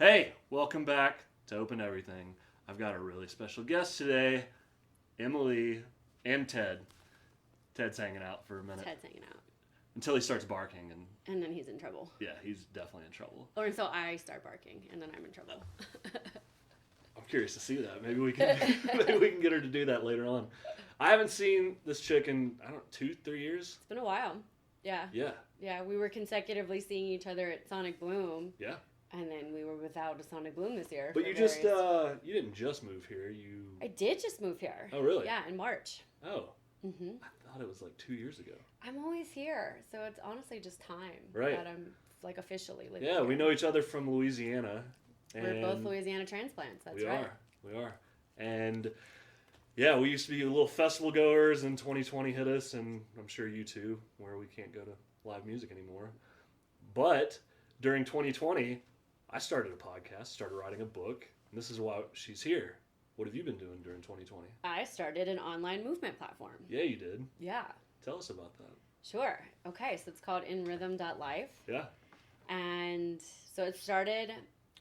Hey, welcome back to Open Everything. I've got a really special guest today, Emilie and Ted. Ted's hanging out for a minute. Ted's hanging out. Until he starts barking, and then he's in trouble. Yeah, he's definitely in trouble. Or until I start barking, and then I'm in trouble. I'm curious to see that. Maybe we can get her to do that later on. I haven't seen this chick in, 2-3 years. It's been a while. Yeah. Yeah. Yeah, we were consecutively seeing each other at Sonic Bloom. Yeah. And then we were without a Sonic Bloom this year. But you didn't just move here. I did just move here. Oh, really? Yeah, in March. Oh. Mm-hmm. I thought it was like 2 years ago. I'm always here, so it's honestly just time that I'm like officially living here. Yeah, we know each other from Louisiana. We're both Louisiana transplants, that's right. We are. And yeah, we used to be little festival goers, and 2020 hit us, and I'm sure you too, where we can't go to live music anymore. But during 2020, I started a podcast, started writing a book, and this is why she's here. What have you been doing during 2020? I started an online movement platform. Yeah, you did. Yeah. Tell us about that. Sure. Okay, so it's called InRhythm.life. Yeah. And so it started,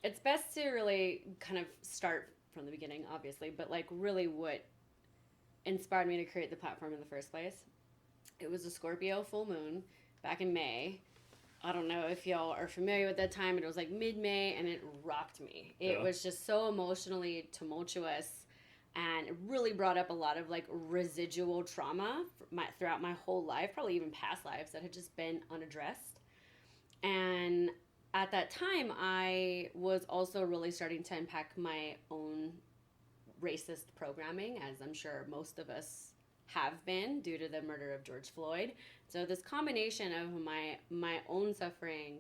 it's best to really kind of start from the beginning, obviously, but like really what inspired me to create the platform in the first place. It was a Scorpio full moon back in May. I don't know if y'all are familiar with that time, but it was like mid-May, and it rocked me. It was just so emotionally tumultuous, and it really brought up a lot of like residual trauma throughout my whole life, probably even past lives that had just been unaddressed. And at that time, I was also really starting to unpack my own racist programming, as I'm sure most of us have been due to the murder of George Floyd. So this combination of my own suffering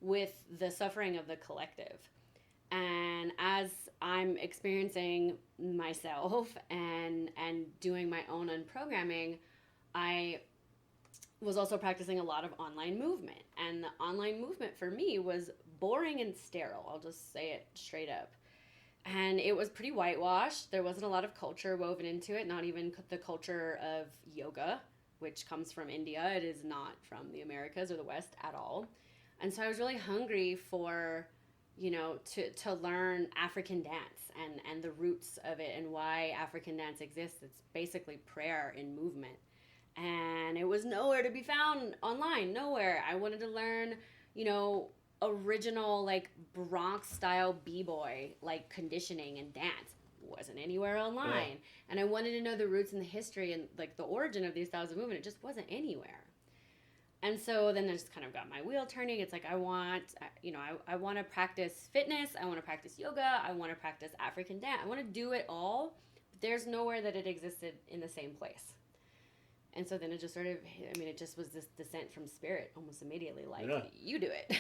with the suffering of the collective. And as I'm experiencing myself and doing my own unprogramming, I was also practicing a lot of online movement. And the online movement for me was boring and sterile. I'll just say it straight up. And it was pretty whitewashed. There wasn't a lot of culture woven into it, not even the culture of yoga, which comes from India. It is not from the Americas or the West at all. And so I was really hungry for, to learn African dance and the roots of it and why African dance exists. It's basically prayer in movement. And it was nowhere to be found online, nowhere. I wanted to learn, original like Bronx style b-boy like conditioning and dance. Wasn't anywhere online. Yeah. And I wanted to know the roots and the history and like the origin of these styles of movement. It just wasn't anywhere. And so then I just kind of got my wheel turning. It's like I want to practice fitness, I want to practice yoga, I want to practice African dance, I want to do it all, but there's nowhere that it existed in the same place. And so then it just it just was this descent from spirit almost immediately. Like, you do it.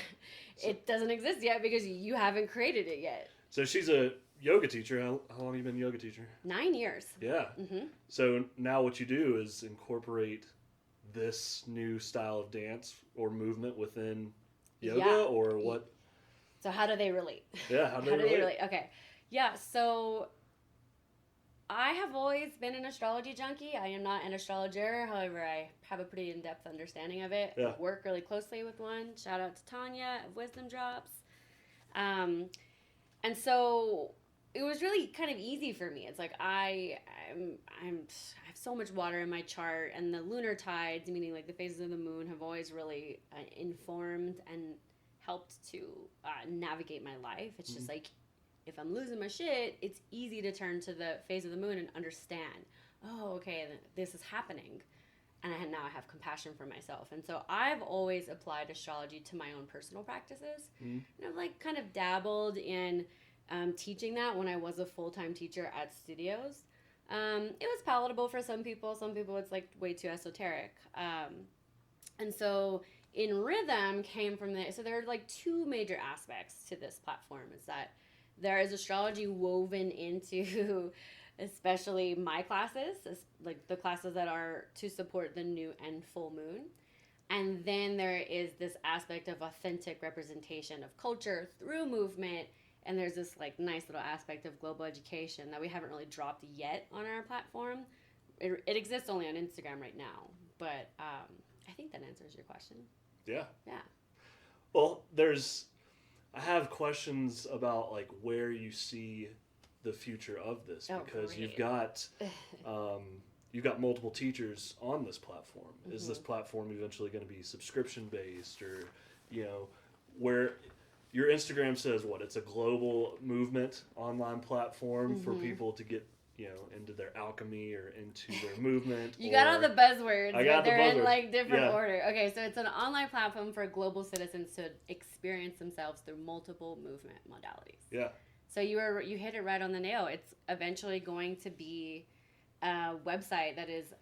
It doesn't exist yet because you haven't created it yet. So she's a yoga teacher. How long have you been a yoga teacher? 9 years. Yeah. Mm-hmm. So now what you do is incorporate this new style of dance or movement within yoga or what? So how do they relate? Yeah, how do they relate? Okay. Yeah, so I have always been an astrology junkie. I am not an astrologer. However, I have a pretty in-depth understanding of it. Yeah. I work really closely with one. Shout out to Tanya of Wisdom Drops. And so it was really kind of easy for me. It's like I have so much water in my chart, and the lunar tides, meaning like the phases of the moon, have always really informed and helped to navigate my life. It's just like, if I'm losing my shit, it's easy to turn to the phase of the moon and understand, oh, okay, this is happening. And now I have compassion for myself. And so I've always applied astrology to my own personal practices. Mm-hmm. And I've like kind of dabbled in teaching that when I was a full-time teacher at studios. It was palatable for some people. Some people it's like way too esoteric. And so InRhythm came from so there are like two major aspects to this platform. Is that there is astrology woven into especially my classes, like the classes that are to support the new and full moon. And then there is this aspect of authentic representation of culture through movement. And there's this like nice little aspect of global education that we haven't really dropped yet on our platform. It exists only on Instagram right now. But I think that answers your question. Yeah. Yeah. Well, I have questions about like where you see the future of this, because great. you've got multiple teachers on this platform. Is this Mm-hmm. platform eventually going to be subscription based, or where your Instagram says what? It's a global movement online platform for Mm-hmm. people to get into their alchemy or into their movement. You got all the buzzwords, I got but they're the in buzzwords. like different Yeah. order. Okay, so it's an online platform for global citizens to experience themselves through multiple movement modalities. Yeah. So you hit it right on the nail. It's eventually going to be a website that is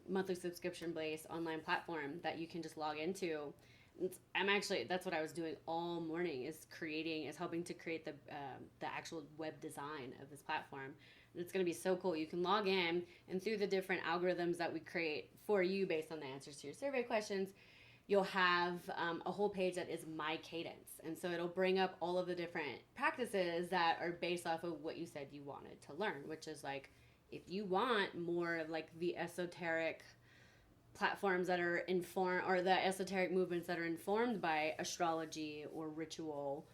monthly subscription based online platform that you can just log into. That's what I was doing all morning, is helping to create the actual web design of this platform. And it's going to be so cool. You can log in, and through the different algorithms that we create for you based on the answers to your survey questions, you'll have a whole page that is My Cadence. And so it'll bring up all of the different practices that are based off of what you said you wanted to learn, which is like, if you want more of like the esoteric platforms that are informed, or the esoteric movements that are informed by astrology or ritual,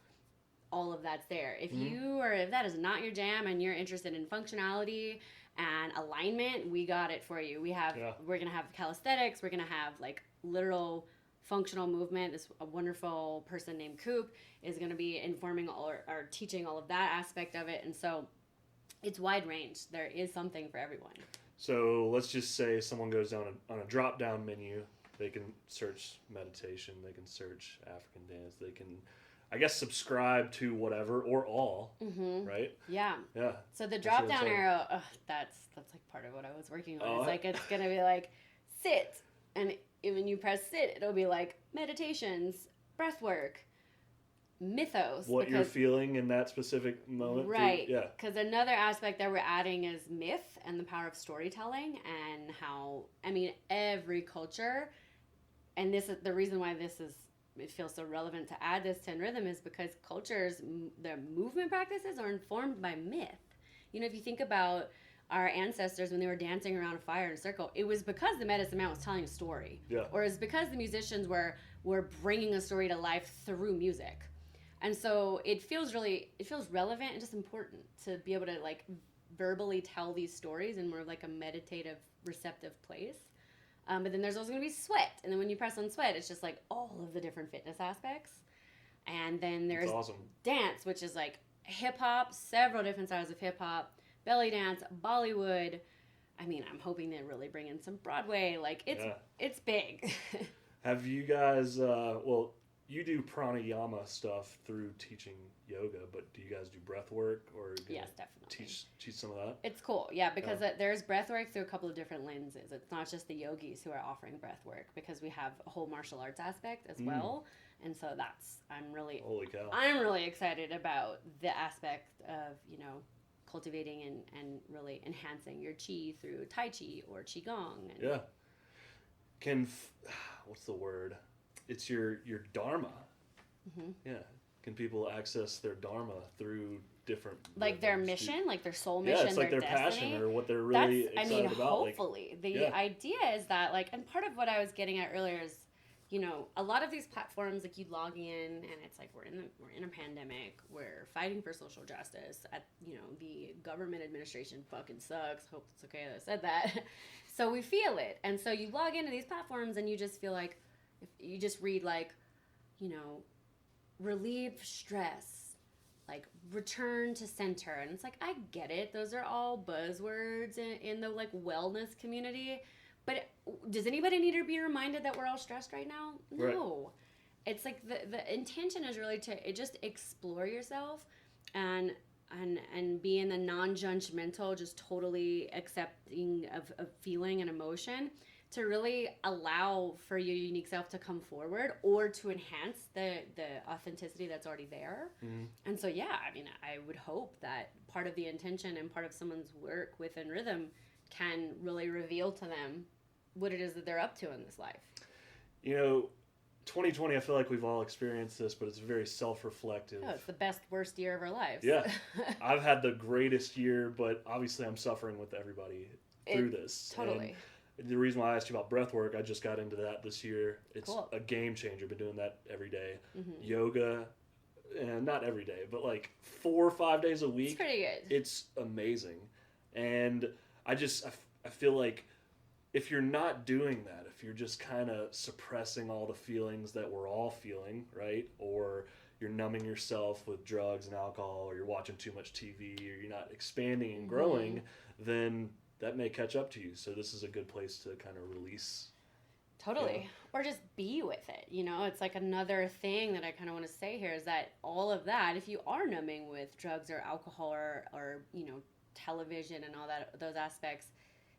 all of that's there. If if that is not your jam and you're interested in functionality and alignment, we got it for you. We're gonna have calisthenics. We're gonna have like literal functional movement. This a wonderful person named Coop is gonna be informing or teaching all of that aspect of it. And so it's wide range. There is something for everyone. So let's just say someone goes down on a drop down menu. They can search meditation. They can search African dance. They can, I guess, subscribe to whatever or all, right? Yeah. Yeah. So the drop down arrow, that's like part of what I was working on. It's like, it's gonna be like sit, and when you press sit, it'll be like meditations, breath work, mythos. What you're feeling in that specific moment. Right. Yeah. Because another aspect that we're adding is myth and the power of storytelling, and how, every culture, and this is the reason why it feels so relevant to add this to InRhythm, is because cultures, their movement practices are informed by myth. If you think about our ancestors when they were dancing around a fire in a circle, it was because the medicine man was telling a story. Yeah. Or it's because the musicians were bringing a story to life through music. And so it feels relevant and just important to be able to like verbally tell these stories in more of like a meditative, receptive place. But then there's also going to be sweat. And then when you press on sweat, it's just like all of the different fitness aspects. And then there's dance, which is like hip hop, several different styles of hip hop, belly dance, Bollywood. I'm hoping to really bring in some Broadway. Like it's big. Have you guys, you do pranayama stuff through teaching yoga, but do you guys do breath work, or yes, definitely teach some of that? It's cool, yeah, because there's breath work through a couple of different lenses. It's not just the yogis who are offering breath work, because we have a whole martial arts aspect as well, and so Holy cow. I'm really excited about the aspect of cultivating and really enhancing your chi through Tai Chi or Qigong. What's the word? It's your dharma. Yeah. Can people access their dharma through different like their mission, like their soul mission? Yeah, it's like their passion or what they're really excited about. Hopefully. The idea is that, like, and part of what I was getting at earlier is, a lot of these platforms, like, you log in and it's like we're in a pandemic, we're fighting for social justice. The government administration fucking sucks. Hope it's okay that I said that. So we feel it, and so you log into these platforms and you just feel like, if you just read like, relieve stress, like return to center, and it's like, I get it, those are all buzzwords in the like wellness community, but does anybody need to be reminded that we're all stressed right now? No. Right. It's like the intention is really to just explore yourself and be in the non-judgmental, just totally accepting of feeling and emotion, to really allow for your unique self to come forward, or to enhance the authenticity that's already there. And so, I would hope that part of the intention and part of someone's work with InRhythm can really reveal to them what it is that they're up to in this life. 2020, I feel like we've all experienced this, but it's very self-reflective. Oh, it's the best, worst year of our lives. Yeah. I've had the greatest year, but obviously I'm suffering with everybody through this. Totally. And the reason why I asked you about breath work, I just got into that this year. It's cool. a game changer. Been doing that every day. Yoga and not every day, but like 4 or 5 days a week. It's pretty good. It's amazing. And I feel like if you're not doing that, if you're just kind of suppressing all the feelings that we're all feeling, right? Or you're numbing yourself with drugs and alcohol, or you're watching too much TV, or you're not expanding and growing, then that may catch up to you. So this is a good place to kind of release. Totally. Or just be with it. You know, it's like another thing that I kind of want to say here is that all of that, if you are numbing with drugs or alcohol or you know, television and all that, those aspects,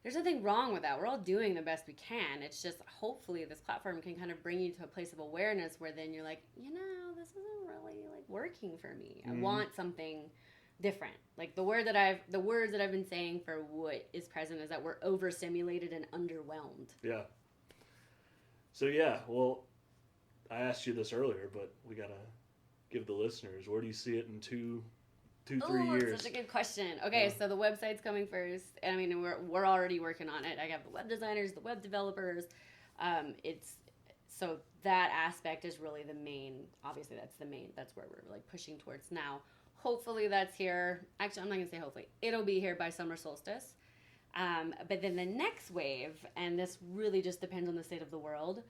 there's nothing wrong with that. We're all doing the best we can. It's just hopefully this platform can kind of bring you to a place of awareness where then you're like, you know, this isn't really like working for me. I want something different. Like the words that I've been saying for what is present is that we're overstimulated and underwhelmed. Yeah. So yeah, well, I asked you this earlier, but we gotta give the listeners, where do you see it in 3 years? Such a good question. Okay, so the website's coming first. I mean, we're already working on it. I have the web designers, the web developers. So that aspect is really the main. Obviously, that's where we're like pushing towards now. Hopefully, that's here. Actually, I'm not gonna say hopefully. It'll be here by summer solstice. But then the next wave, and this really just depends on the state of the world,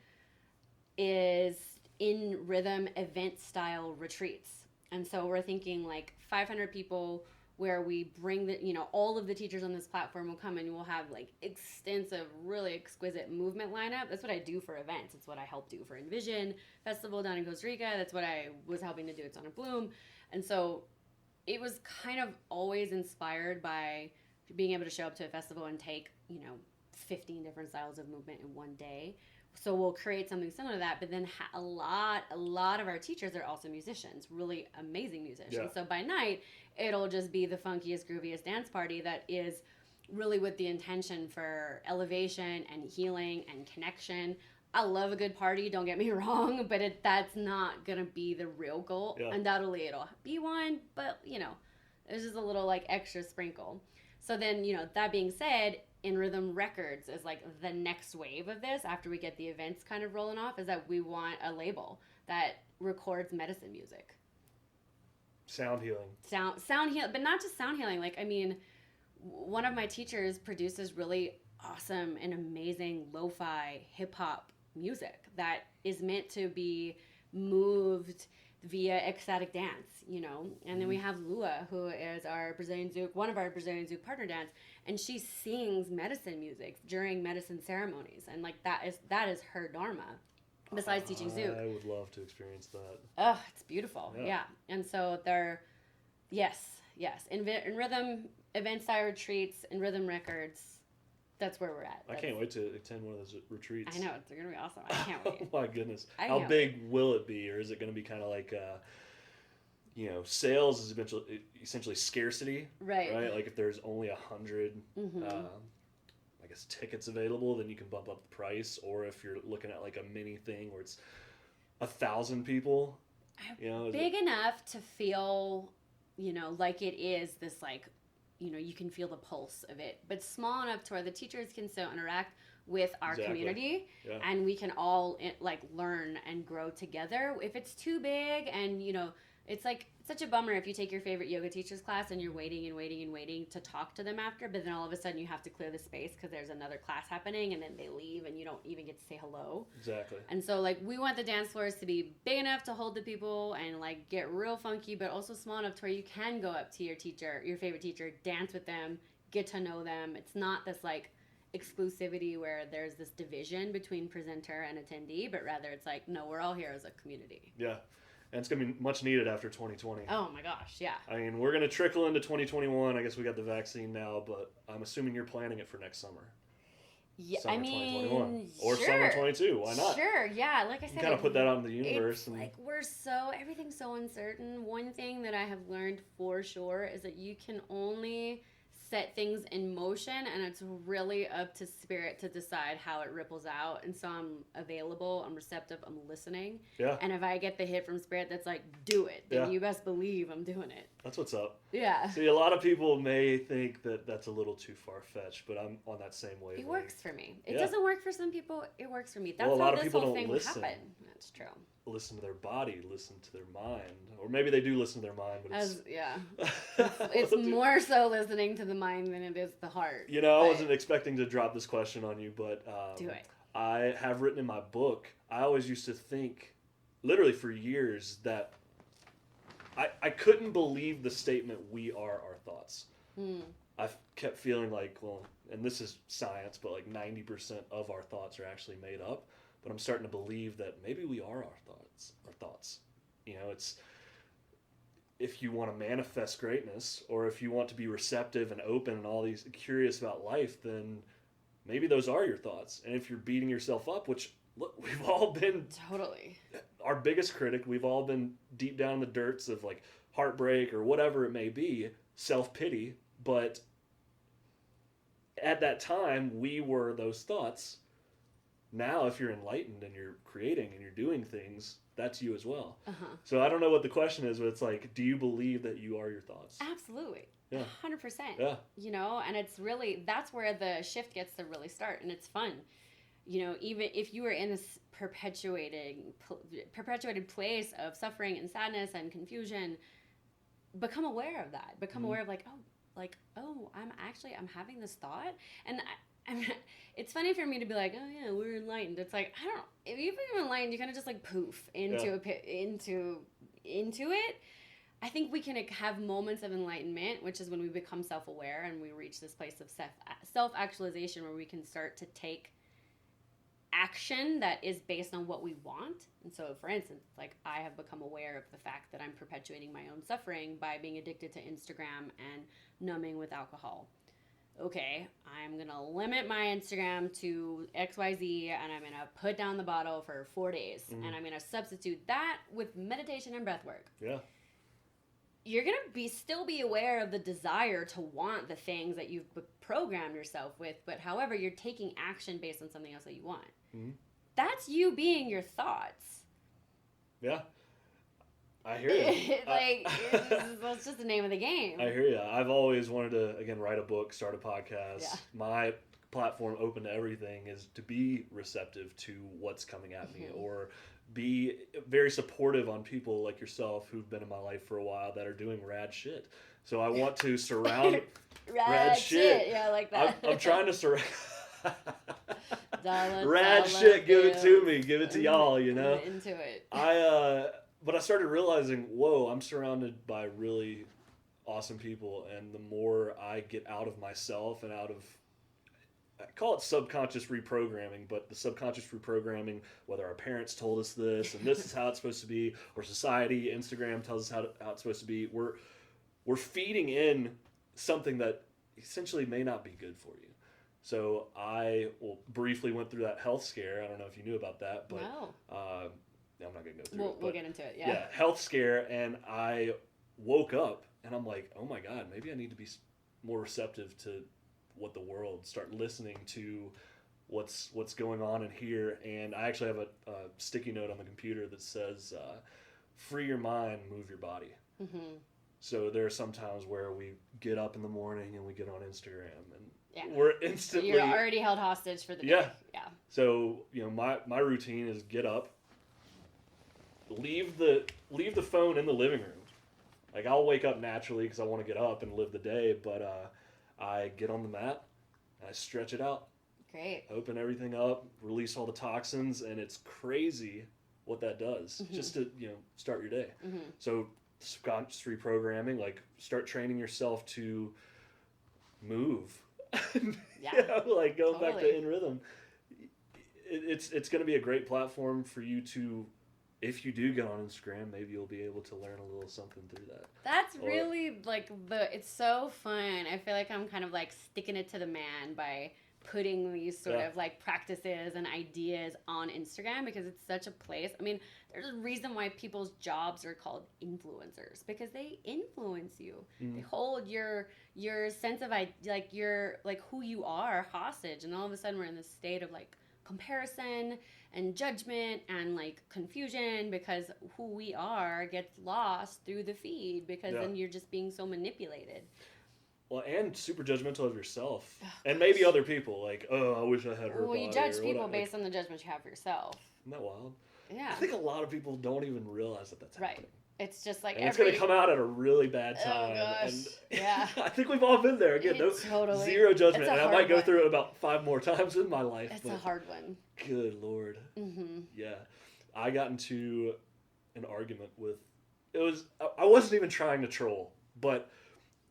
is InRhythm event style retreats. And so we're thinking like 500 people where we bring all of the teachers on this platform will come and we'll have like extensive, really exquisite movement lineup. That's what I do for events. It's what I help do for Envision Festival down in Costa Rica. That's what I was helping to do at Sonic Bloom. And so it was kind of always inspired by being able to show up to a festival and take, 15 different styles of movement in one day. So we'll create something similar to that, but then a lot of our teachers are also musicians, really amazing musicians. Yeah. So by night, it'll just be the funkiest, grooviest dance party that is really with the intention for elevation and healing and connection. I love a good party, don't get me wrong, but that's not going to be the real goal. Yeah. Undoubtedly, it'll be one, but, there's just a little, like, extra sprinkle. So then, that being said, InRhythm Records is like the next wave of this after we get the events kind of rolling off, is that we want a label that records medicine music. Sound healing. Sound healing, but not just sound healing. Like, I mean, one of my teachers produces really awesome and amazing lo-fi hip-hop music that is meant to be moved via ecstatic dance, and then we have Lua, who is our Brazilian Zouk, one of our Brazilian Zouk partner dance, and she sings medicine music during medicine ceremonies, and like that is her dharma. Besides teaching Zouk, I would love to experience that. Oh, it's beautiful, yeah. And so yes, InRhythm event style retreats, InRhythm Records. That's where we're at. I can't wait to attend one of those retreats. I know, they're going to be awesome. I can't wait. Oh my goodness. How big will it be? Or is it going to be kind of like, sales is essentially scarcity. Right. Like if there's only 100, I guess, tickets available, then you can bump up the price. Or if you're looking at like a mini thing where it's 1,000 people. Big enough to feel, like it is this like, you can feel the pulse of it, but small enough to where the teachers can still interact with our community, and we can all like learn and grow together. If it's too big and it's like such a bummer if you take your favorite yoga teacher's class and you're waiting to talk to them after, but then all of a sudden you have to clear the space because there's another class happening, and then they leave and you don't even get to say hello. Exactly. And so like we want the dance floors to be big enough to hold the people and like get real funky, but also small enough to where you can go up to your teacher, your favorite teacher, dance with them, get to know them. It's not this like exclusivity where there's this division between presenter and attendee, but rather it's like, no, we're all here as a community. Yeah. And it's going to be much needed after 2020. Oh my gosh, yeah. I mean, we're going to trickle into 2021. I guess we got the vaccine now, but I'm assuming you're planning it for next summer. Yeah, summer 2021. Or sure. Summer 22. Why not? Sure, yeah. Like I said, you kind of put that out in the universe. It's like everything's so uncertain. One thing that I have learned for sure is that you can only set things in motion, and it's really up to spirit to decide how it ripples out. And so I'm available, I'm receptive, I'm listening. Yeah. And if I get the hit from spirit that's like, do it, then you best believe I'm doing it. That's what's up. Yeah. See, a lot of people may think that that's a little too far-fetched, but I'm on that same wave. It works for me. It doesn't work for some people. It works for me. That's a how lot of this people whole don't thing listen. happened. That's true. listen to their body, listen to their mind, or maybe they do listen to their mind, but it's more so listening to the mind than it is the heart. You know, I wasn't expecting to drop this question on you, but do it. I have written in my book, I always used to think, literally for years, that I couldn't believe the statement, we are our thoughts. I kept feeling like, well, and this is science, but like 90% of our thoughts are actually made up. But I'm starting to believe that maybe we are our thoughts. You know, it's, if you want to manifest greatness, or if you want to be receptive and open and all these curious about life, then maybe those are your thoughts. And if you're beating yourself up, which, look, we've all been totally our biggest critic, we've all been deep down in the dirts of like heartbreak or whatever it may be, self-pity, but at that time we were those thoughts. Now if you're enlightened and you're creating and you're doing things, that's you as well. So I don't know what the question is, but it's like, do you believe that you are your thoughts? Absolutely. Yeah. 100%. Yeah. You know, and it's really, that's where the shift gets to really start, and it's fun. You know, even if you were in this perpetuated place of suffering and sadness and confusion, become aware of that. Become aware of I'm having this thought, and it's funny for me to be like, oh yeah, we're enlightened. It's like, I don't know, if you've been enlightened, you kind of just like poof into it. I think we can have moments of enlightenment, which is when we become self-aware and we reach this place of self-actualization where we can start to take action that is based on what we want. And so, for instance, like, I have become aware of the fact that I'm perpetuating my own suffering by being addicted to Instagram and numbing with alcohol. Okay, I'm going to limit my Instagram to XYZ, and I'm going to put down the bottle for 4 days. And I'm going to substitute that with meditation and breath work. Yeah. You're going to still be aware of the desire to want the things that you've programmed yourself with, but however, you're taking action based on something else that you want. That's you being your thoughts. Yeah. I hear you. That's just the name of the game. I hear you. I've always wanted to, again, write a book, start a podcast. Yeah. My platform, open to everything, is to be receptive to what's coming at me, or be very supportive on people like yourself who've been in my life for a while that are doing rad shit. So I want to surround rad shit. Yeah, I like that. I'm trying to surround rad shit. Give it to me. Give it to y'all. You know. Into it. But I started realizing, whoa, I'm surrounded by really awesome people, and the more I get out of myself and out of, I call it subconscious reprogramming, but the subconscious reprogramming, whether our parents told us this, and this is how it's supposed to be, or society, Instagram tells us how it's supposed to be, we're feeding in something that essentially may not be good for you. So I briefly went through that health scare. I don't know if you knew about that, but I'm not going to go through it. We'll get into it, yeah, health scare, and I woke up, and I'm like, oh my God, maybe I need to be more receptive to what the world, start listening to what's going on in here. And I actually have a sticky note on the computer that says, free your mind, move your body. So there are some times where we get up in the morning and we get on Instagram, and we're instantly... You're already held hostage for the day. Yeah. So, my routine is get up, leave the phone in the living room. Like, I'll wake up naturally because I want to get up and live the day, but I get on the mat, and I stretch it out. Great. Open everything up, release all the toxins, and it's crazy what that does just to, start your day. So subconscious reprogramming, like, start training yourself to move. Like going back to InRhythm. It's going to be a great platform for you to, if you do get on Instagram, maybe you'll be able to learn a little something through that. That's really it's so fun. I feel like I'm kind of like sticking it to the man by putting these sort of like practices and ideas on Instagram, because it's such a place. I mean, there's a reason why people's jobs are called influencers, because they influence you. They hold your sense of your who you are hostage, and all of a sudden we're in this state of like comparison and judgment and like confusion, because who we are gets lost through the feed, because then you're just being so manipulated. Well, and super judgmental of yourself. And maybe other people, like, oh, I wish I had her body. Well, you judge people based on the judgment you have for yourself. Isn't that wild? Yeah. I think a lot of people don't even realize that that's happening. It's just like and it's going to come out at a really bad time. Oh gosh. And Yeah. I think we've all been there. Again, Totally. Zero judgment. It's a And I hard might go one. through it about 5 more times in my life. It's a hard one. Good Lord. Mm-hmm. Yeah. I got into an argument with, I wasn't even trying to troll, but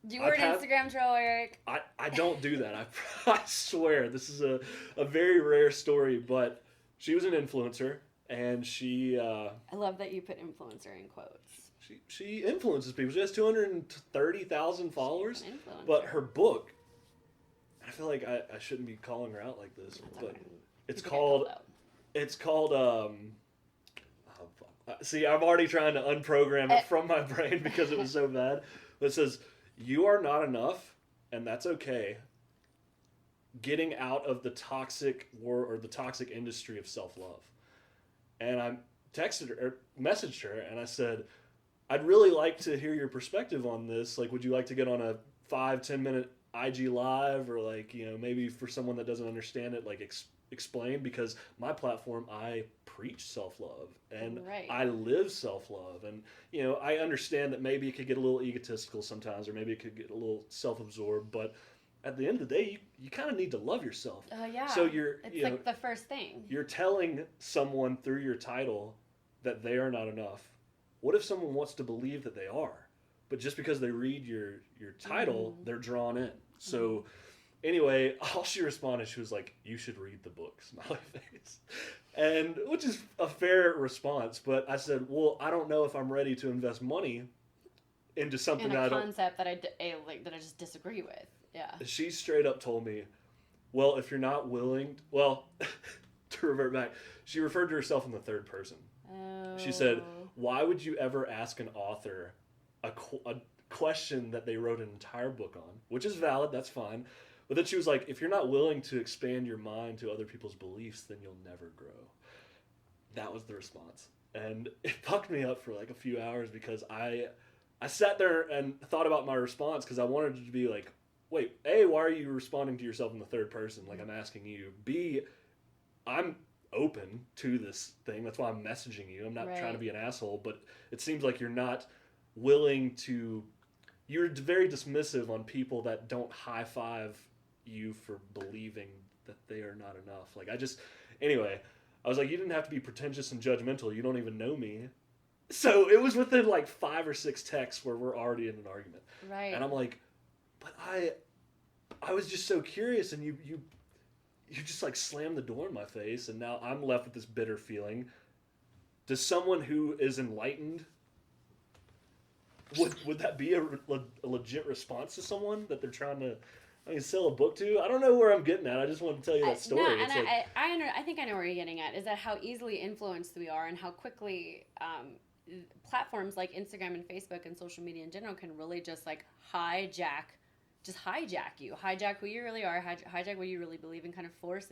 You were an Instagram troll, Eric. I don't do that. I swear. This is a very rare story, but she was an influencer, and she... I love that you put influencer in quotes. She influences people. She has 230,000 followers. She's an influencer. But her book, I feel like I shouldn't be calling her out like this, but okay. it's People called, see, I'm already trying to unprogram it from my brain because it was so bad. But it says, "You are not enough, and that's okay. Getting out of the toxic war or the toxic industry of self-love." And I messaged her, and I said, "I'd really like to hear your perspective on this. Like, would you like to get on a 5-10 minute IG live, or like, you know, maybe for someone that doesn't understand it, like explain, because my platform, I preach self-love and I live self-love, and you know, I understand that maybe it could get a little egotistical sometimes, or maybe it could get a little self-absorbed, but at the end of the day, you kind of need to love yourself." Oh yeah. So it's like the first thing. You're telling someone through your title that they are not enough. What if someone wants to believe that they are, but just because they read your title, they're drawn in? So anyway, all she responded, she was like, "You should read the book," smiley face. And which is a fair response, but I said, "Well, I don't know if I'm ready to invest money into something in a that I don't..." concept that I just disagree with. Yeah. She straight up told me, "Well, if you're not willing..." Well, to revert back, she referred to herself in the third person. Oh. She said, "Why would you ever ask an author a question that they wrote an entire book on?" Which is valid, that's fine. But then she was like, "If you're not willing to expand your mind to other people's beliefs, then you'll never grow." That was the response. And it fucked me up for like a few hours, because I sat there and thought about my response, because I wanted it to be like, wait, A, why are you responding to yourself in the third person? Like, I'm asking you. B, I'm open to this thing. That's why I'm messaging you. I'm not trying to be an asshole, but it seems like you're not willing to... You're very dismissive on people that don't high-five you for believing that they are not enough. Like, anyway, I was like, you didn't have to be pretentious and judgmental. You don't even know me. So it was within like 5 or 6 texts where we're already in an argument. Right. And I'm like, but I was just so curious, and you just like slammed the door in my face, and now I'm left with this bitter feeling. Does someone who is enlightened, would that be a legit response to someone that they're trying to sell a book to? I don't know where I'm getting at. I just wanted to tell you that story. No, and I think I know where you're getting at, is that how easily influenced we are, and how quickly platforms like Instagram and Facebook and social media in general can really just like hijack you, hijack who you really are, hijack what you really believe, and kind of force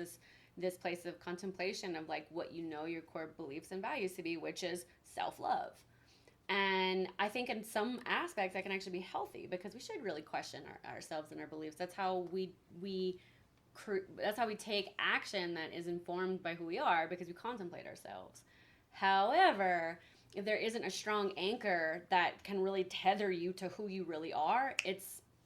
this place of contemplation of like what you know your core beliefs and values to be, which is self-love. And I think in some aspects that can actually be healthy, because we should really question ourselves and our beliefs. That's how that's how we take action that is informed by who we are, because we contemplate ourselves. However, if there isn't a strong anchor that can really tether you to who you really are,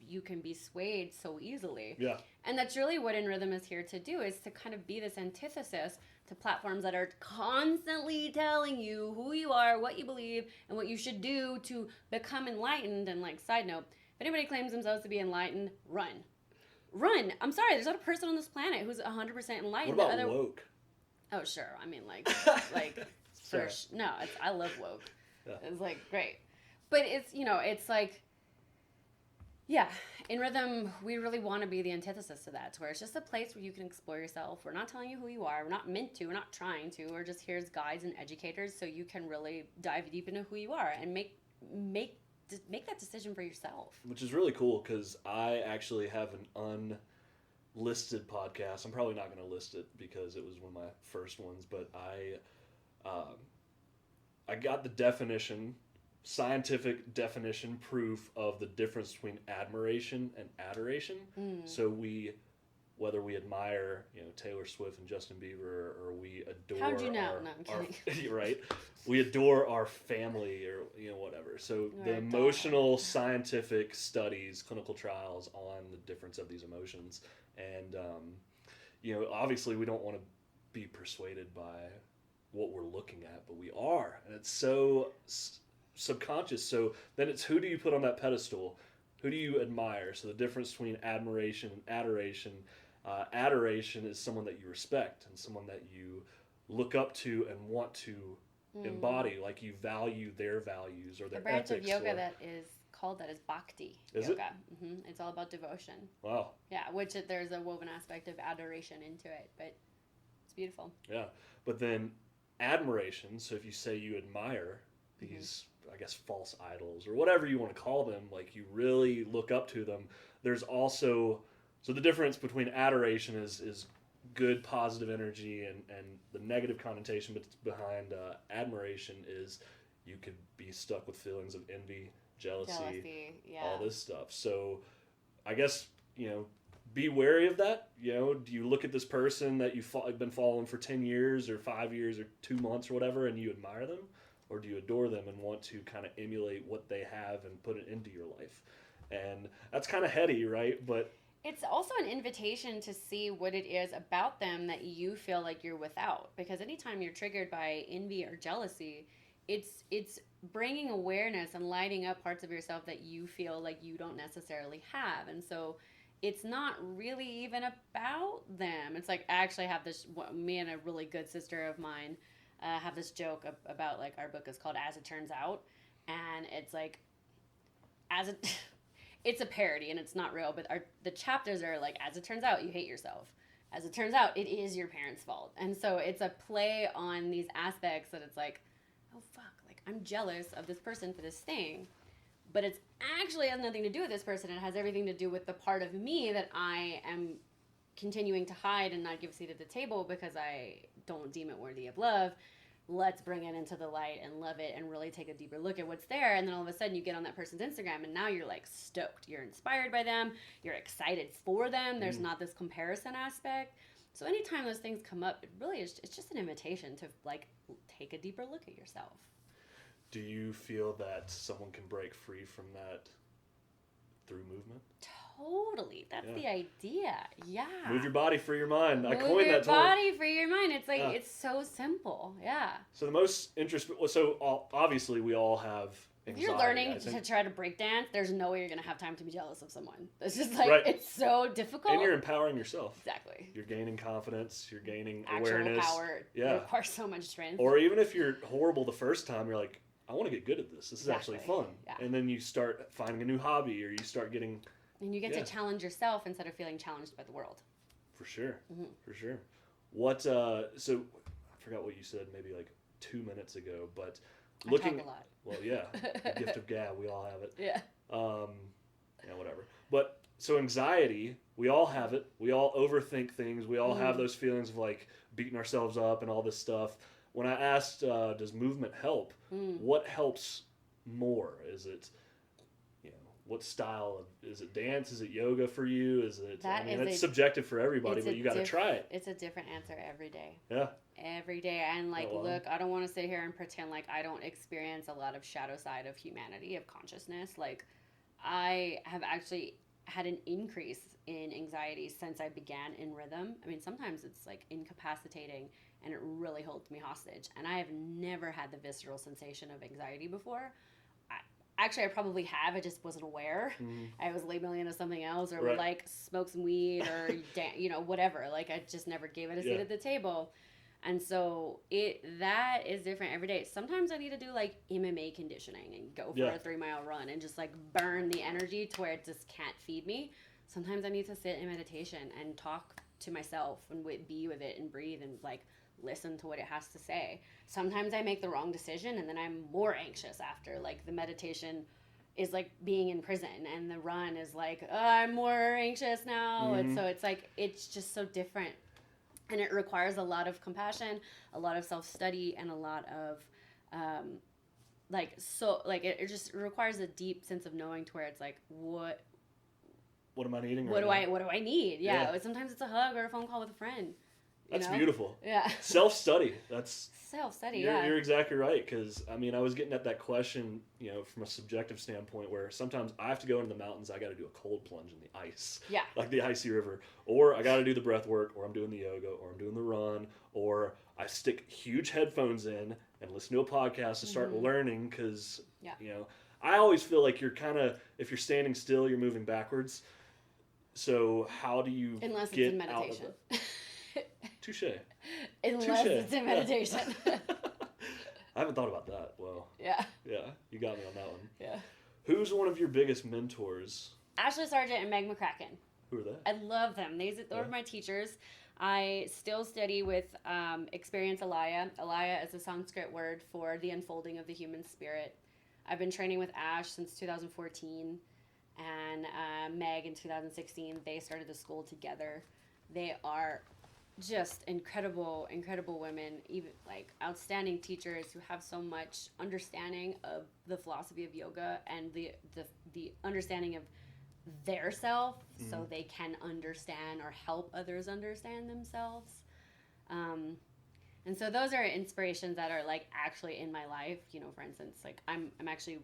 you can be swayed so easily. Yeah. And that's really what InRhythm is here to do, is to kind of be this antithesis to platforms that are constantly telling you who you are, what you believe, and what you should do to become enlightened. And like, side note, if anybody claims themselves to be enlightened, run. I'm sorry, there's not a person on this planet who's 100% enlightened. What about woke? Oh, sure. I mean, no, I love woke. Yeah. It's like, great. But it's like, yeah, InRhythm, we really want to be the antithesis to that, to where it's just a place where you can explore yourself. We're not telling you who you are. We're not meant to. We're not trying to. We're just here as guides and educators, so you can really dive deep into who you are and make that decision for yourself. Which is really cool, because I actually have an unlisted podcast. I'm probably not going to list it because it was one of my first ones, but I got the definition, scientific definition, proof of the difference between admiration and adoration. So we whether we admire, Taylor Swift and Justin Bieber, or we adore How'd you know? No, I'm kidding. right? We adore our family, or whatever. So Or the a emotional dog. scientific studies, clinical trials on the difference of these emotions, and obviously we don't want to be persuaded by what we're looking at, but we are, and it's so subconscious. So then it's, who do you put on that pedestal? Who do you admire? So the difference between admiration and adoration. Adoration is someone that you respect and someone that you look up to and want to embody, like you value their values or their The branch ethics. of yoga or, that is called that is bhakti is yoga. It's all about devotion. Wow. Yeah, which there's a woven aspect of adoration into it, but it's beautiful. Yeah, but then admiration. So if you say you admire these, I guess, false idols or whatever you want to call them, like you really look up to them. There's also, so the difference between adoration is good positive energy, and the negative connotation behind admiration is you could be stuck with feelings of envy, jealousy, yeah. all this stuff. So I guess, be wary of that. Do you look at this person that you've been following for 10 years or 5 years or 2 months or whatever, and you admire them? Or do you adore them and want to kind of emulate what they have and put it into your life? And that's kind of heady, right? But it's also an invitation to see what it is about them that you feel like you're without. Because anytime you're triggered by envy or jealousy, it's bringing awareness and lighting up parts of yourself that you feel like you don't necessarily have. And so it's not really even about them. It's like, I actually have this, me and a really good sister of mine have this joke about, like, our book is called As It Turns Out. And it's like, it's a parody and it's not real, but the chapters are like, as it turns out, you hate yourself. As it turns out, it is your parents' fault. And so it's a play on these aspects that it's like, oh fuck, like I'm jealous of this person for this thing, but it's actually has nothing to do with this person. It has everything to do with the part of me that I am continuing to hide and not give a seat at the table because I don't deem it worthy of love. Let's bring it into the light and love it and really take a deeper look at what's there. And then all of a sudden you get on that person's Instagram and now you're like stoked. You're inspired by them. You're excited for them. There's not this comparison aspect. So anytime those things come up, it really is, it's just an invitation to like take a deeper look at yourself. do you feel that someone can break free from that through movement? Totally. That's the idea. Yeah. Move your body, free your mind. I coined that term. Move your body, free your mind. It's like, it's so simple. Yeah. So the most interesting, obviously we all have anxiety. If you're learning to try to break dance, there's no way you're going to have time to be jealous of someone. It's just like, it's so difficult. And you're empowering yourself. Exactly. You're gaining confidence. You're gaining actual awareness. Power. Yeah. It requires so much strength. Or even if you're horrible the first time, you're like, I want to get good at this. This is actually fun. Yeah. And then you start finding a new hobby, or you start getting... And you get to challenge yourself instead of feeling challenged by the world. For sure. Mm-hmm. For sure. What, so I forgot what you said maybe like 2 minutes ago, but looking... I talk a lot. Well, yeah. The gift of gab, we all have it. Yeah. Whatever. But, so anxiety, we all have it. We all overthink things. We all have those feelings of like beating ourselves up and all this stuff. When I asked, does movement help? What helps more? Is it... what style is it? Dance? Is it yoga for you? Is it? It's subjective for everybody, but you got to try it. It's a different answer every day. Yeah. Every day, and look, I don't want to sit here and pretend like I don't experience a lot of shadow side of humanity, of consciousness. Like, I have actually had an increase in anxiety since I began InRhythm. I mean, sometimes it's like incapacitating, and it really holds me hostage. And I have never had the visceral sensation of anxiety before. Actually, I probably have. I just wasn't aware. I was labeling it as something else, or would like smoke some weed, or whatever. Like, I just never gave it a seat at the table, and so that is different every day. Sometimes I need to do like MMA conditioning and go for a 3-mile run and just like burn the energy to where it just can't feed me. Sometimes I need to sit in meditation and talk to myself and be with it and breathe and like listen to what it has to say. Sometimes I make the wrong decision and then I'm more anxious after. Like, the meditation is like being in prison, and the run is like, oh, I'm more anxious now. And so it's like, it's just so different, and it requires a lot of compassion, a lot of self-study, and a lot of it just requires a deep sense of knowing to where it's like, what am I needing what right do now? I need? Yeah. Sometimes it's a hug or a phone call with a friend. That's beautiful. Yeah. Self-study. That's self-study. You're exactly right, because I mean, I was getting at that question, from a subjective standpoint, where sometimes I have to go into the mountains, I got to do a cold plunge in the ice, Yeah. like the icy river, or I got to do the breath work, or I'm doing the yoga, or I'm doing the run, or I stick huge headphones in and listen to a podcast to start learning, because I always feel like you're kind of, if you're standing still, you're moving backwards. So how do you unless get it's in meditation? out of it? Touche. Unless it's in meditation. I haven't thought about that. Well, yeah, you got me on that one. Yeah. Who's one of your biggest mentors? Ashley Sargent and Meg McCracken. Who are they? I love them. Those are my teachers. I still study with Experience Alaya. Alaya is a Sanskrit word for the unfolding of the human spirit. I've been training with Ash since 2014, and Meg in 2016. They started the school together. They are just incredible women, even like outstanding teachers who have so much understanding of the philosophy of yoga and the understanding of their self, so they can understand or help others understand themselves. And so those are inspirations that are like actually in my life. For instance, like I'm actually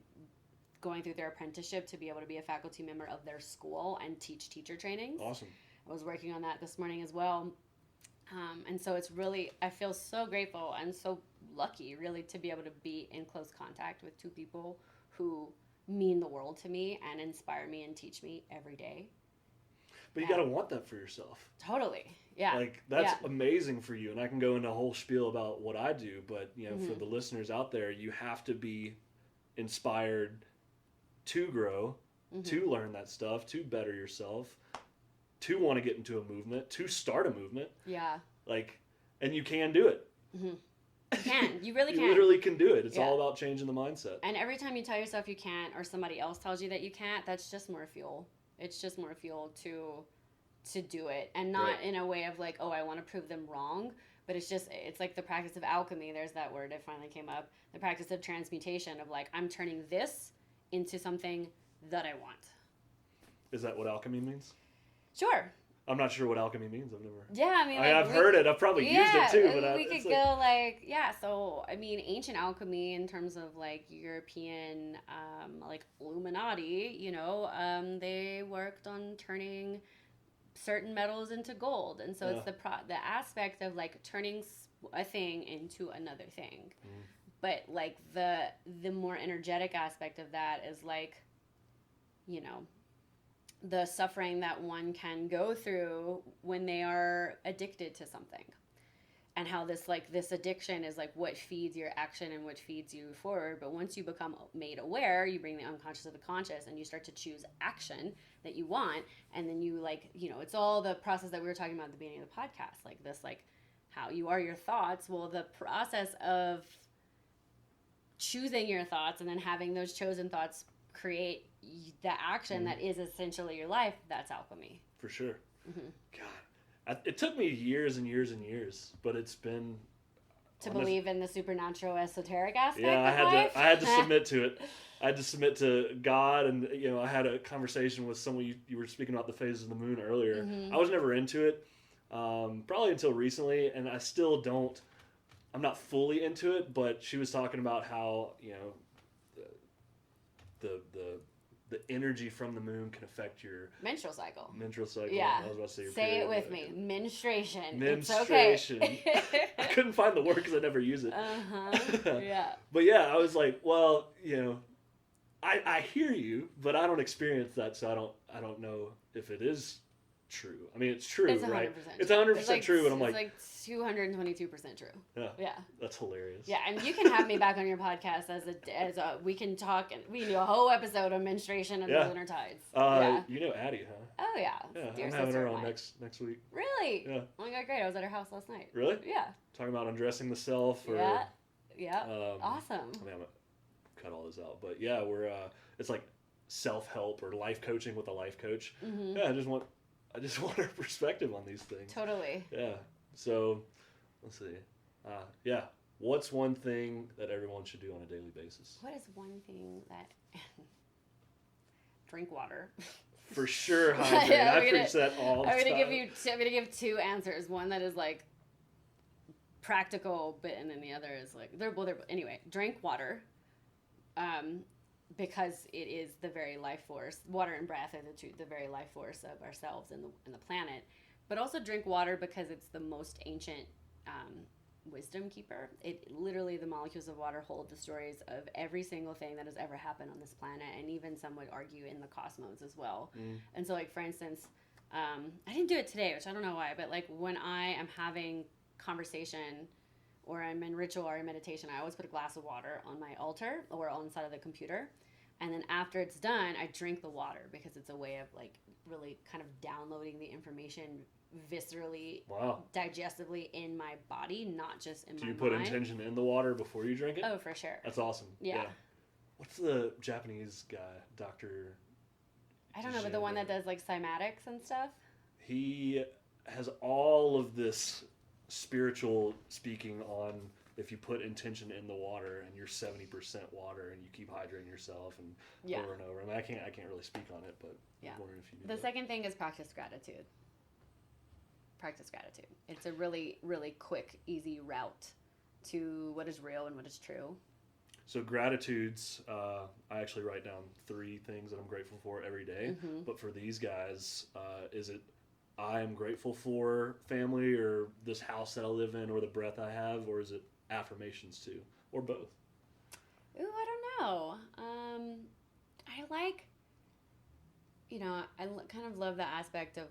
going through their apprenticeship to be able to be a faculty member of their school and teach teacher trainings. Awesome. I was working on that this morning as well. And so it's really, I feel so grateful and so lucky really to be able to be in close contact with two people who mean the world to me and inspire me and teach me every day. But you got to want that for yourself. Totally. Yeah. Like that's amazing for you. And I can go into a whole spiel about what I do, but for the listeners out there, you have to be inspired to grow, to learn that stuff, to better yourself, to want to get into a movement, to start a movement. Yeah. And you can do it. You can. You really can. You literally can do it. It's all about changing the mindset. And every time you tell yourself you can't, or somebody else tells you that you can't, that's just more fuel. It's just more fuel to do it. And not in a way of like, oh, I want to prove them wrong. But it's like the practice of alchemy. There's that word. It finally came up. The practice of transmutation of like, I'm turning this into something that I want. Is that what alchemy means? Sure. I'm not sure what alchemy means. I've never. Yeah, I mean, I've heard it. I've probably used it too. But we could go like, so I mean, ancient alchemy in terms of like European, like Illuminati, they worked on turning certain metals into gold, and so it's the aspect of like turning a thing into another thing. But like the more energetic aspect of that is like, the suffering that one can go through when they are addicted to something, and how this addiction is like what feeds your action and what feeds you forward. But once you become made aware, you bring the unconscious to the conscious, and you start to choose action that you want. And then you it's all the process that we were talking about at the beginning of the podcast, like this, like how you are your thoughts. Well, the process of choosing your thoughts and then having those chosen thoughts create the action that is essentially your life, that's alchemy. For sure. God, it took me years and years and years, but it's been to believe in the supernatural esoteric aspect. I had to submit to it. I had to submit to God, and I had a conversation with someone. You were speaking about the phases of the moon earlier. I was never into it, probably until recently, and I still don't. I'm not fully into it, but she was talking about how the energy from the moon can affect your menstrual cycle. Yeah. I was about to say it with me. Menstruation. Menstruation. It's okay. I couldn't find the word because I never use it. Yeah. But yeah, I was like, well, I hear you, but I don't experience that, so I don't know if it is true. I mean, it's true, it's 100% right? True. It's 100% true, and I'm like 222% true. Yeah. That's hilarious. Yeah, and you can have me back on your podcast as a we can talk, and we can do a whole episode on menstruation and the lunar tides. You know Addie, huh? Oh yeah. Yeah, I'm having her on next week. Really? Yeah. Oh my god, great! I was at her house last night. Really? Yeah. Talking about undressing the self. Or, Yeah. Awesome. I mean, I'm gonna cut all this out, but yeah, we're it's like self-help or life coaching with a life coach. Yeah, I just want her perspective on these things. Totally. Yeah. So, let's see. What's one thing that everyone should do on a daily basis? What is one thing that... Drink water. For sure hydrate. Yeah, I preach that all the time. I'm gonna give two answers. One that is like practical, but and then the other is like they're anyway. Drink water, because it is the very life force. Water and breath are the very life force of ourselves and the planet. But also drink water because it's the most ancient wisdom keeper. It literally, the molecules of water hold the stories of every single thing that has ever happened on this planet, and even some would argue in the cosmos as well. And so, like, for instance, I didn't do it today, which I don't know why, but like when I am having conversation or I'm in ritual or in meditation, I always put a glass of water on my altar or on the side of the computer. And then after it's done, I drink the water because it's a way of like really kind of downloading the information viscerally, digestively in my body, not just in my mind. Do you put intention in the water before you drink it? Oh, for sure. That's awesome. Yeah. What's the Japanese guy, Dr. I don't know, but the one that does like cymatics and stuff? He has all of this spiritual speaking on if you put intention in the water and you're 70% water and you keep hydrating yourself and over and over. I mean, I can't really speak on it, but I'm wondering if you do. The second thing is practice gratitude. Practice gratitude. It's a really, really quick, easy route to what is real and what is true. So gratitudes, I actually write down 3 things that I'm grateful for every day. But for these guys, is it I am grateful for family or this house that I live in or the breath I have, or is it affirmations too, or both? Ooh, I don't know. I like, I kind of love the aspect of,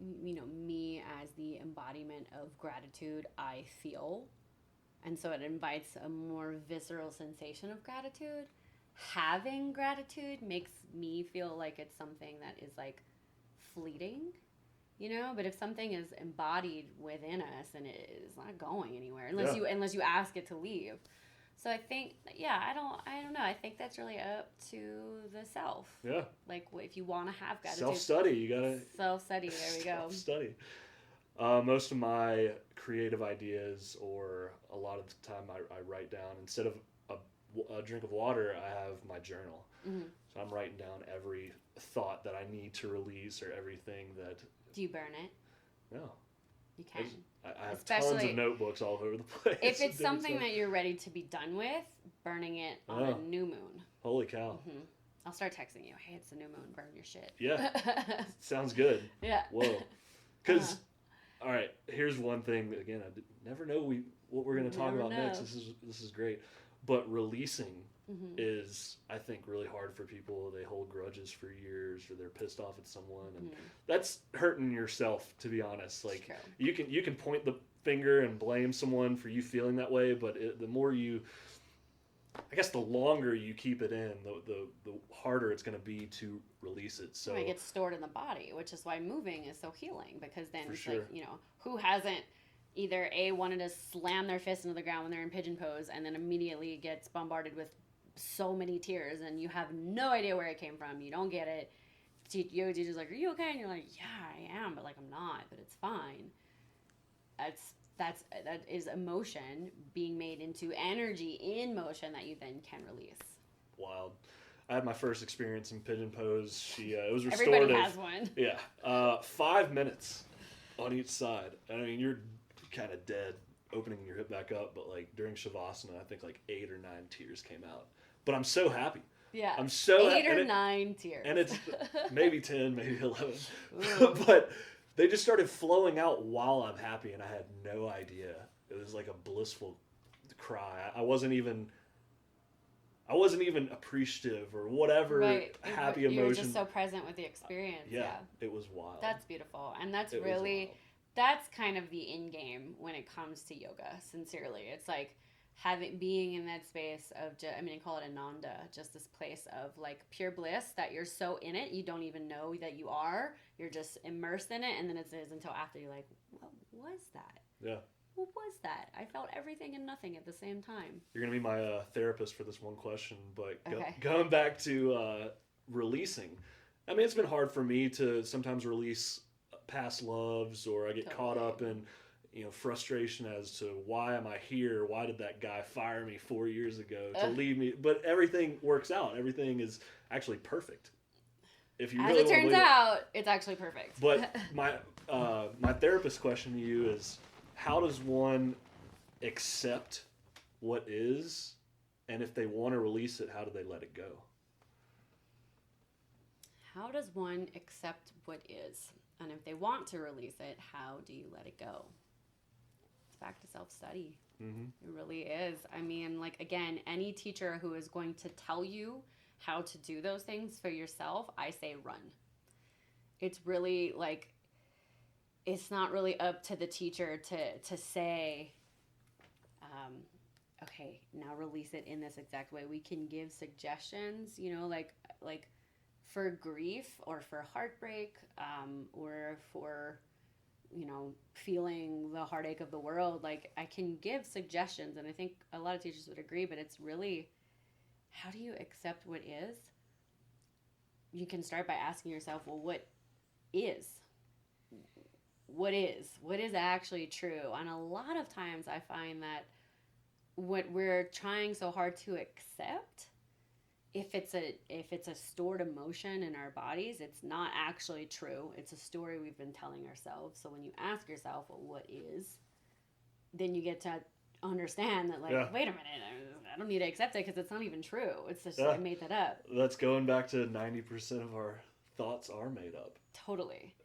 me as the embodiment of gratitude I feel. And so it invites a more visceral sensation of gratitude. Having gratitude makes me feel like it's something that is like fleeting, but if something is embodied within us and it is not going anywhere unless you ask it to leave. So I think, I don't know. I think that's really up to the self. Yeah. Like, if you want to have gratitude. Self-study. You got to... Self-study. There we go. Self-study. Most of my creative ideas, or a lot of the time I write down, instead of a drink of water, I have my journal. So I'm writing down every thought that I need to release or everything that... Do you burn it? No. You can. I have tons of notebooks all over the place. If it's something that you're ready to be done with, burning it on a new moon. Holy cow. I'll start texting you. Hey, it's a new moon. Burn your shit. Yeah. Sounds good. Yeah. Whoa. Because, all right, here's one thing. Again, I never know what we're going to talk about next. This is great. But releasing is, I think, really hard for people. They hold grudges for years, or they're pissed off at someone, and that's hurting yourself, to be honest. Like, you can point the finger and blame someone for you feeling that way, but the more you, I guess, the longer you keep it in, the harder it's going to be to release it. So it gets stored in the body, which is why moving is so healing, because then it's like, who hasn't either wanted to slam their fist into the ground when they're in pigeon pose and then immediately gets bombarded with so many tears and you have no idea where it came from. You don't get it. Yoga teacher's like, are you okay? And you're like, yeah, I am, but like I'm not, but it's fine. That is emotion being made into energy in motion that you then can release. Wild. I had my first experience in pigeon pose. It was restorative. Everybody has one. Yeah. 5 minutes on each side. I mean, you're kind of dead opening your hip back up, but like during Shavasana, I think like 8 or 9 tears came out. But I'm so happy. Yeah. I'm so 8 or 9 tears. And it's maybe 10, maybe 11. But they just started flowing out while I'm happy, and I had no idea. It was like a blissful cry. I wasn't even appreciative or whatever happy emotion. You were just so present with the experience. Yeah. It was wild. That's beautiful. And that's kind of the end game when it comes to yoga, sincerely. It's like being in that space of, I call it ananda, just this place of like pure bliss that you're so in it, you don't even know that you are. You're just immersed in it, and then it is until after you're like, what was that? Yeah. What was that? I felt everything and nothing at the same time. You're going to be my therapist for this one question, but going back to releasing, I mean, it's been hard for me to sometimes release past loves, or I get caught up in frustration as to why am I here? Why did that guy fire me 4 years ago to leave me? But everything works out. Everything is actually perfect. if you As really it wanna turns believe out, it's actually perfect. But my therapist question to you is, how does one accept what is, and if they want to release it, how do they let it go? How does one accept what is? And if they want to release it, how do you let it go? It's back to self-study. Mm-hmm. It really is. I mean, like, again, any teacher who is going to tell you how to do those things for yourself, I say run. It's really like, it's not really up to the teacher to say, okay, now release it in this exact way. We can give suggestions, you know, like for grief or for heartbreak, or for, you know, feeling the heartache of the world. Like, I can give suggestions, and I think a lot of teachers would agree, but it's really, how do you accept what is? You can start by asking yourself, well, what is? What is actually true? And a lot of times I find that what we're trying so hard to accept, if it's a stored emotion in our bodies, it's not actually true. It's a story we've been telling ourselves. So when you ask yourself, well, what is, then you get to understand that, like, wait a minute, I don't need to accept it because it's not even true. It's just I made that up. That's going back to 90% of our thoughts are made up. Totally.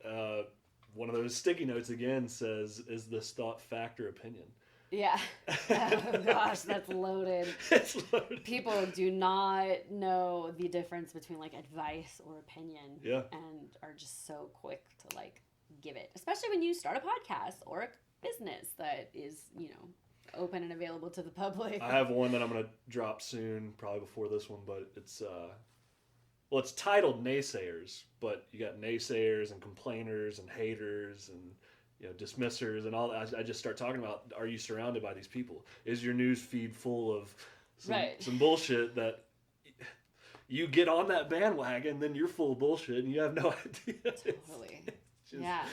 One of those sticky notes again says, "Is this thought fact or opinion?" Yeah. Oh gosh, that's loaded. It's loaded. People do not know the difference between, like, advice or opinion. Yeah. And are just so quick to, like, give it. Especially when you start a podcast or a business that is, you know, open and available to the public. I have one that I'm going to drop soon, probably before this one, but it's it's titled Naysayers, but you got naysayers and complainers and haters and, you know, dismissers and all that. I just start talking about, are you surrounded by these people? Is your news feed full of some bullshit that you get on that bandwagon, then you're full of bullshit and you have no idea. Totally. Yeah.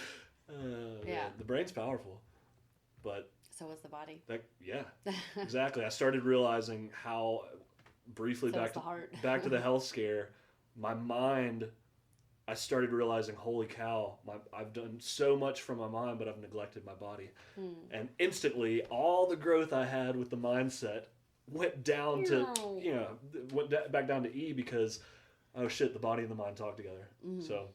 The brain's powerful, but so is the body. Exactly. I started realizing how, briefly, So back is the heart. back to the health scare, my mind, I started realizing, holy cow, I've done so much for my mind, but I've neglected my body. And instantly, all the growth I had with the mindset went down to, back down to E, because, oh shit, the body and the mind talk together. Mm-hmm. So,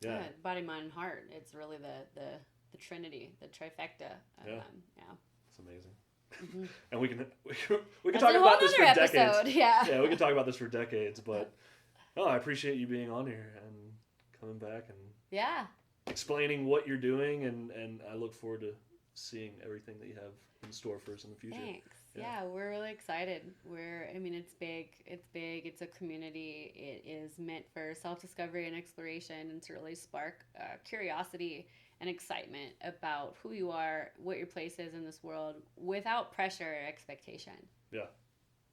yeah. Body, mind, and heart. It's really the trinity, the trifecta. It's amazing. Mm-hmm. And we can That's talk about this for decades. Yeah, we can talk about this for decades, but I appreciate you being on here and coming back and explaining what you're doing, and I look forward to seeing everything that you have in store for us in the future. Thanks. Yeah, we're really excited. It's big. It's a community. It is meant for self-discovery and exploration, and to really spark curiosity and excitement about who you are, what your place is in this world, without pressure or expectation. Yeah.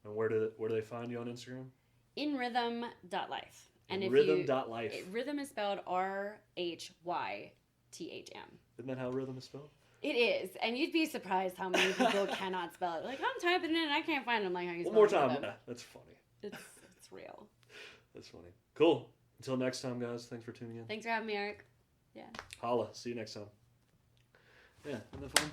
And where do they find you on Instagram? InRhythm.life. And InRhythm.life. Rhythm is spelled RHYTHM. Isn't that how rhythm is spelled? It is, and you'd be surprised how many people cannot spell it. Like, I'm typing it in and I can't find it. I'm like, how you spell it? One more time. That's funny. It's real. That's funny. Cool. Until next time, guys. Thanks for tuning in. Thanks for having me, Eric. Yeah. Holla. See you next time. Yeah, isn't that fun?